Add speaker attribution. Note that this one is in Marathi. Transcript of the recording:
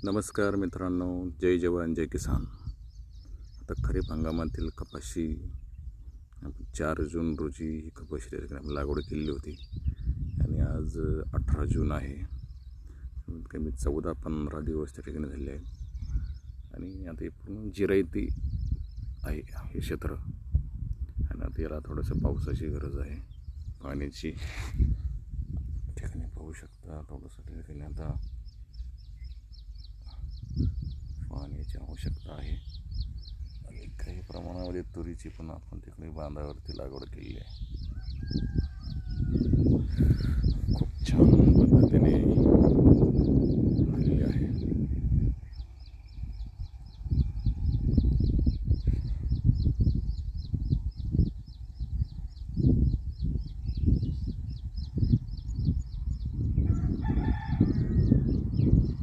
Speaker 1: नमस्कार मित्रांनो, जय जवान जय किसान. आता खरीप हंगामातील कपाशी 4 जून रोजी ही कपाशी लागवड केली होती आणि आज 18 जून आहे. कमी 14-15 दिवस त्या ठिकाणी झाले आहेत आणि आता पूर्ण जिरायती आहे हे क्षेत्र आणि आता याला थोडंसं पावसाची गरज आहे, पाण्याची. ठिकाणी पाहू शकता थोडंसं ठिकाणी आता पाण्याची आवश्यकता आहे आणि काही प्रमाणामध्ये तुरीची पण आपण तिकडे बांधावरती लागवड केली आहे. खूप छान पद्धतीने